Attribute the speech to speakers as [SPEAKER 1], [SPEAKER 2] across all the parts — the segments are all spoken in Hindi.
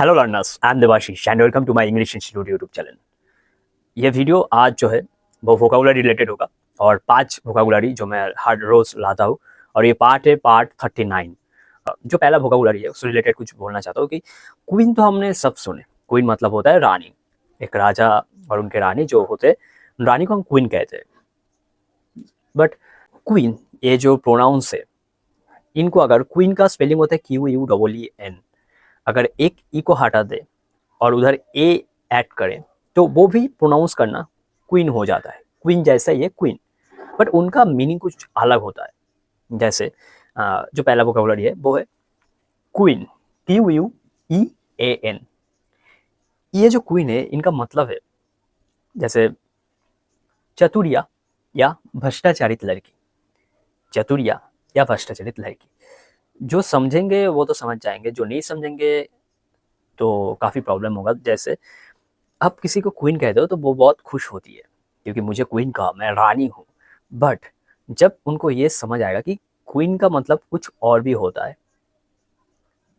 [SPEAKER 1] Hello learners, I am Devashish and welcome to my English institute YouTube channel. ये वीडियो आज जो है वो वोकाबुलरी रिलेटेड होगा और 5 वोकाबुलरी जो मैं हर रोज लाता हूँ और ये पार्ट है पार्ट 39। जो पहला वोकाबुलरी है उससे रिलेटेड कुछ बोलना चाहता हूँ कि क्वीन तो हमने सब सुने। क्वीन मतलब होता है रानी, एक राजा और उनके रानी जो होते, रानी को हम क्वीन कहते हैं। बट क्वीन ये जो प्रोनाउंस है, इनको अगर क्वीन का स्पेलिंग होता है QUEEN, अगर एक ई को हटा दे और उधर ए ऐड करें तो वो भी प्रोनाउंस करना क्वीन हो जाता है। क्वीन जैसा ही है क्वीन, बट उनका मीनिंग कुछ अलग होता है। जैसे जो पहला वोकैबुलरी है वो है क्वीन, QUEEN। ये जो क्वीन है इनका मतलब है जैसे चतुरिया या भ्रष्टाचारित लड़की। चतुरिया या भ्रष्टाचारित लड़की, जो समझेंगे वो तो समझ जाएंगे, जो नहीं समझेंगे तो काफ़ी प्रॉब्लम होगा। जैसे आप किसी को क्वीन कहते हो तो वो बहुत खुश होती है क्योंकि मुझे क्वीन कहा, मैं रानी हूँ। बट जब उनको ये समझ आएगा कि क्वीन का मतलब कुछ और भी होता है,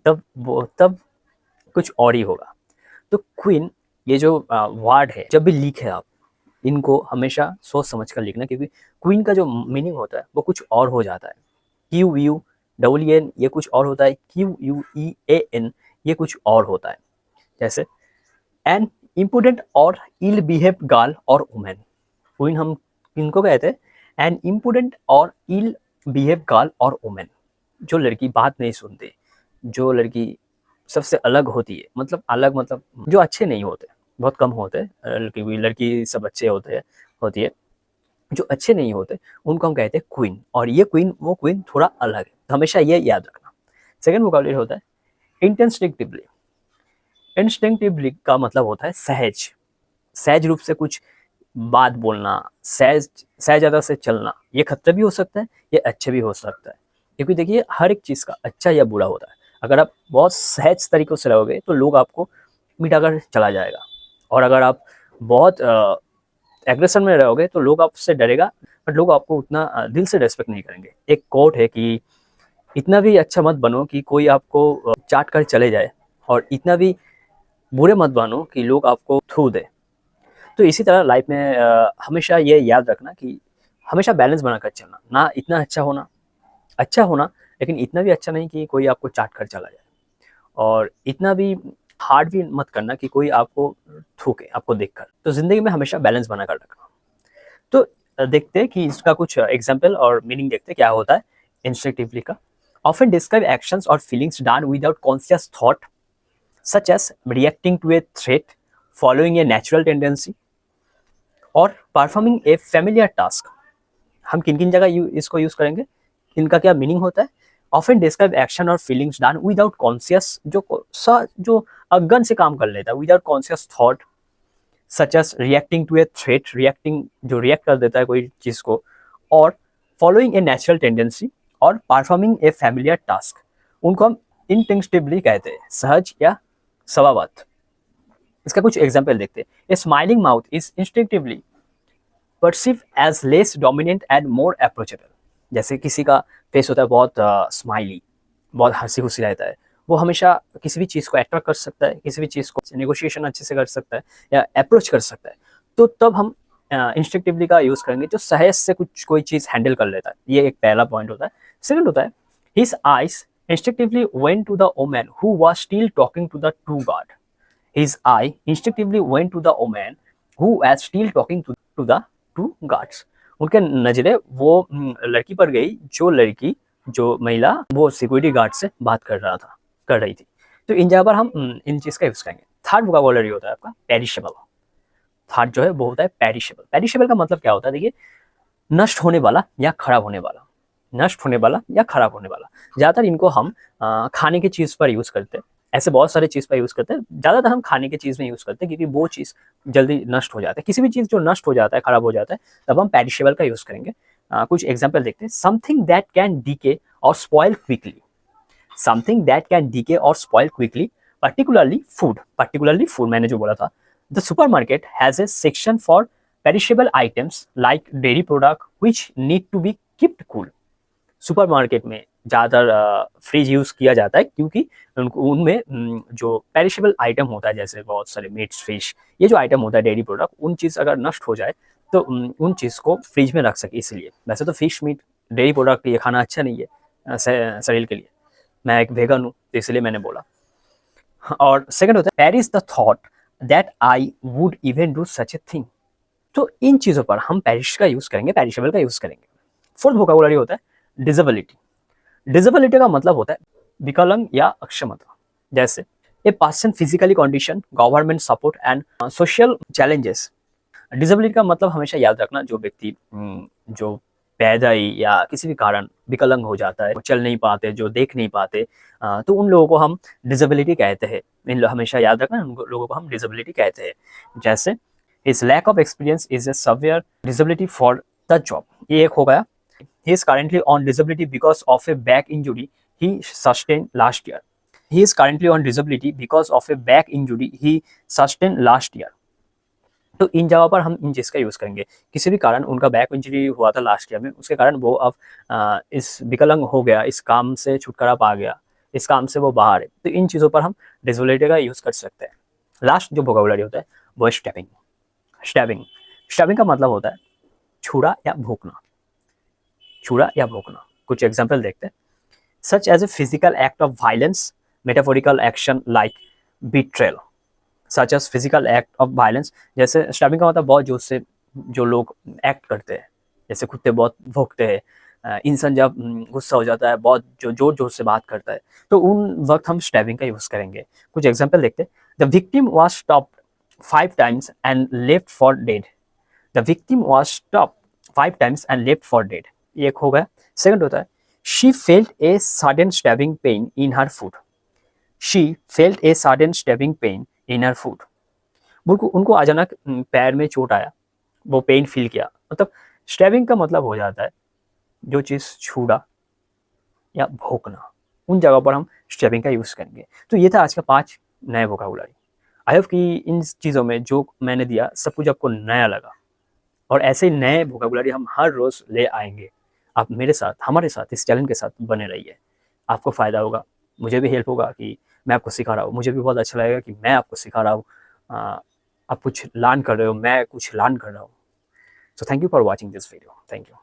[SPEAKER 1] तब कुछ और ही होगा। तो क्वीन ये जो वर्ड है, जब भी लिखे आप इनको हमेशा सोच समझ कर लिखना, क्योंकि क्वीन का जो मीनिंग होता है वो कुछ और हो जाता है। QUEEN ये कुछ और होता है, QUEAN ये कुछ और होता है। जैसे एन इम्पोर्टेंट और इल बिहेव गर्ल और वुमेन। क्वीन हम किनको कहते हैं? एन इम्पोर्टेंट और इल बिहेव गर्ल और वुमेन। जो लड़की बात नहीं सुनती, जो लड़की सबसे अलग होती है, मतलब अलग मतलब जो अच्छे नहीं होते, बहुत कम होते हैं। लड़की सब अच्छे होती है, जो अच्छे नहीं होते उनको हम कहते हैं क्वीन। और ये क्वीन वो क्वीन थोड़ा अलग है, हमेशा ये याद रखना। सेकेंड वोकैबुलरी होता है इंस्टिंक्टिवली। इंस्टिंक्टिवली का मतलब होता है सहज, सहज रूप से कुछ बात बोलना, सहजता से चलना। ये खतरा भी हो सकता है, ये अच्छा भी हो सकता है, क्योंकि देखिए हर एक चीज़ का अच्छा या बुरा होता है। अगर आप बहुत सहज तरीकों से रहोगे तो लोग आपको मिटाकर चला जाएगा, और अगर आप बहुत एग्रेशन में रहोगे तो लोग आपसे डरेगा, बट लोग आपको उतना दिल से रेस्पेक्ट नहीं करेंगे। एक कोट है कि इतना भी अच्छा मत बनो कि कोई आपको चाट कर चले जाए, और इतना भी बुरे मत बनो कि लोग आपको थू दे। तो इसी तरह लाइफ में हमेशा ये याद रखना कि हमेशा बैलेंस बनाकर चलना, ना इतना अच्छा होना लेकिन इतना भी अच्छा नहीं कि कोई आपको चाट कर चला जाए, और इतना भी हार्ड भी मत करना कि कोई आपको थूके आपको देखकर। तो जिंदगी में हमेशा बैलेंस बनाकर रखना। तो देखते हैं कि इसका कुछ एग्जाम्पल और मीनिंग देखते हैं क्या होता है इंस्टिंक्टिवली का। Often describe actions or feelings done without conscious thought, such as reacting to a threat, following a natural tendency or performing a familiar task. हम किन किन जगह इसको यूज करेंगे, इनका क्या मीनिंग होता है? Often describe action or feelings done without conscious, जो अगन से काम कर लेता है, without conscious thought, such as reacting to a threat, reacting जो रिएक्ट कर देता है कोई चीज को, or following a natural tendency or performing a familiar task. उनको हम इंस्टिंक्टिवली कहते हैं, सहज या स्वभावत। इसका कुछ एग्जाम्पल देखते हैं। A smiling mouth is instinctively perceive as less dominant and more approachable. जैसे किसी का फेस होता है बहुत स्माइली, बहुत हंसी खुशी रहता है, वो हमेशा किसी भी चीज़ को अट्रैक्ट कर सकता है, किसी भी चीज़ को नेगोशिएशन अच्छे से कर सकता है या अप्रोच कर सकता है। तो तब हम इंस्टिंक्टिवली का यूज़ करेंगे, जो सहज से कोई चीज़ हैंडल कर लेता है। ये एक पहला पॉइंट होता है। सेकंड होता है his eyes instinctively went to the woman who was still talking to the true god. His eye instinctively went to the woman who was still talking to the two gods. उनके नजरें वो लड़की पर गई, जो महिला वो सिक्योरिटी गार्ड से बात कर रही थी। तो इन जगह पर हम इन चीज का यूज करेंगे। थर्ड वोकैबुलरी होता है आपका पेरिशेबल। थर्ड जो है वो होता है पेरिशेबल। पेरिशेबल का मतलब क्या होता है? देखिए, नष्ट होने वाला या खराब होने वाला, नष्ट होने वाला या खराब होने वाला। ज़्यादातर इनको हम खाने की चीज़ पर यूज़ करते हैं। ऐसे बहुत सारे चीज़ पर यूज़ करते हैं, ज़्यादातर हम खाने की चीज़ में यूज़ करते हैं क्योंकि वो चीज़ जल्दी नष्ट हो जाता है। किसी भी चीज़ जो नष्ट हो जाता है, खराब हो जाता है, तब हम पेरिशेबल का यूज़ करेंगे। कुछ एग्जाम्पल देखते हैं। Something that can decay or spoil quickly. Something that can decay or spoil quickly, particularly food मैंने जो बोला था। The supermarket has a section for perishable items like dairy product which need to be kept cool। Supermarket में ज़्यादातर फ्रिज यूज़ किया जाता है, क्योंकि उनमें जो पेरिशेबल आइटम होता है, जैसे बहुत सारे मीट्स, फिश, ये जो आइटम होता है डेयरी प्रोडक्ट, उन चीज़ अगर नष्ट हो जाए तो उन चीज़ को फ्रिज में रख सके, इसलिए। वैसे तो फिश, मीट, डेयरी प्रोडक्ट ये खाना अच्छा नहीं है शरीर के लिए। मैं एक वेगन हूँ, तो इसलिए मैंने बोला। और सेकंड होता है perish the thought that I would even do such a thing. तो इन चीज़ों पर हम पेरिश का यूज़ करेंगे, पेरिशेबल का यूज़ करेंगे। फोर्थ वोकैबुलरी होता है डिसेबिलिटी। डिसेबिलिटी का मतलब होता है विकलांग या अक्षमता। जैसे a person physically condition, government support and social challenges. Disability का मतलब हमेशा याद रखना, जो व्यक्ति जो पैदाई या किसी भी कारण विकलांग हो जाता है, चल नहीं पाते, जो देख नहीं पाते, तो उन लोगों को हम डिसेबिलिटी कहते हैं। हमेशा याद रखना, उन लोगों को हम डिसेबिलिटी कहते हैं। जैसे his lack of experience is a severe disability for the job, ये एक हो गया। He is currently on disability because of a back injury he sustain last year. He is currently on disability because of a back injury he sustain last year. तो इन जगह पर हम इन चीज़ का यूज़ करेंगे। किसी भी कारण उनका बैक इंजरी हुआ था लास्ट ईयर में, उसके कारण वो अब इस विकलांग हो गया, इस काम से छुटकारा पा गया, इस काम से वो बाहर है। तो इन चीज़ों पर हम डिसेबिलिटी का यूज़ कर सकते हैं। लास्ट जो वोकैबुलरी होता है वो है स्टैबिंग। स्टैबिंग स्टैबिंग का मतलब होता है छुरा या भोंकना। छुरा या भोंकना। कुछ एग्जाम्पल देखते हैं। Such as a physical act of violence, metaphorical action like betrayal. Such as physical act of violence, जैसे स्टैबिंग का मतलब बहुत जोर से जो लोग एक्ट करते हैं, जैसे कुत्ते बहुत भौंकते हैं, इंसान जब गुस्सा हो जाता है, बहुत जो जोर जोर से बात करता है, तो उन वक्त हम स्टैबिंग का यूज़ करेंगे। कुछ एग्जाम्पल देखते हैं। The victim was stopped 5 times and left for dead. The victim was stopped 5 times and left for dead, ये एक हो गया। सेकंड होता है she felt a sudden stabbing pain in her foot. She felt a sudden stabbing pain in her foot. उनको अचानक पैर में चोट आया, वो पेन फील किया। मतलब स्टैबिंग का मतलब हो जाता है जो चीज़ छूना या भोंकना, उन जगह पर हम स्टैबिंग का यूज़ करेंगे। तो ये था आज का 5 नए वोकैबुलरी। आई होप कि इन चीज़ों में जो मैंने दिया सब कुछ आपको नया लगा, और ऐसे ही नए वोकैबुलरी हम हर रोज़ ले आएंगे। आप मेरे साथ, हमारे साथ, इस चैनल के साथ बने रहिए। आपको फ़ायदा होगा, मुझे भी हेल्प होगा कि मैं आपको सिखा रहा हूँ। मुझे भी बहुत अच्छा लगेगा कि मैं आपको सिखा रहा हूँ, आप कुछ लर्न कर रहे हो, मैं कुछ लर्न कर रहा हूँ। So thank you for watching this video. Thank you.